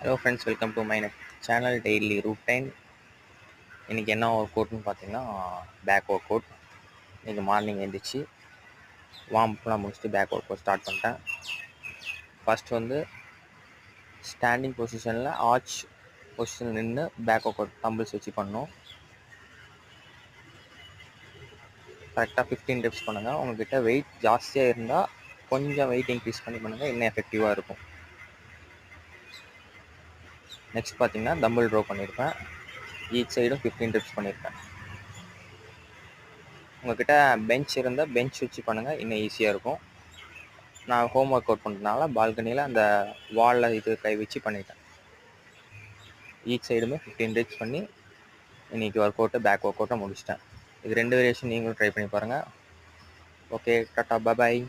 Hello friends, welcome to my channel daily routine. இன்றைக்கி என்ன work அவுட்னு பார்த்தீங்கன்னா, பேக் ஒர்க் அவுட். இன்றைக்கி மார்னிங் எழுந்திரிச்சு வார்ம்அப்லாம் முடிச்சுட்டு பேக் ஒர்க் அவுட் ஸ்டார்ட் பண்ணிட்டேன். ஃபஸ்ட் வந்து ஸ்டாண்டிங் பொசிஷனில் ஆர்ச் பொசிஷன் நின்று பேக் ஒர்க் அவுட் தம்பிள்ஸ் வச்சு பண்ணணும். கரெக்டாக 15 ரெப்ஸ் பண்ணுங்கள். உங்கள்கிட்ட வெயிட் ஜாஸ்தியாக இருந்தால் கொஞ்சம் வெயிட் இன்க்ரீஸ் பண்ணி பண்ணுங்கள், இன்னும் எஃபெக்டிவாக இருக்கும். நெக்ஸ்ட் பார்த்தீங்கன்னா தம்பிள் ட்ரோ பண்ணியிருப்பேன். ஈச் சைடும் 15 ரெப்ஸ் பண்ணியிருப்பேன். உங்கள்கிட்ட பெஞ்ச் இருந்தால் பெஞ்ச் வச்சு பண்ணுங்கள், இன்னும் ஈஸியாக இருக்கும். நான் ஹோம் ஒர்க் அவுட் பண்ணுறதுனால பால்கனியில் அந்த வாலில் இது கை வச்சு பண்ணிட்டேன். ஈச் சைடுமே 15 ரெப்ஸ் பண்ணி இன்றைக்கி ஒர்க் அவுட்டு பேக் ஒர்க் அவுட்டை முடிச்சிட்டேன். இது 2 வேரியேஷன் நீங்களும் ட்ரை பண்ணி பாருங்கள். ஓகே, டாட்டா, பாய்.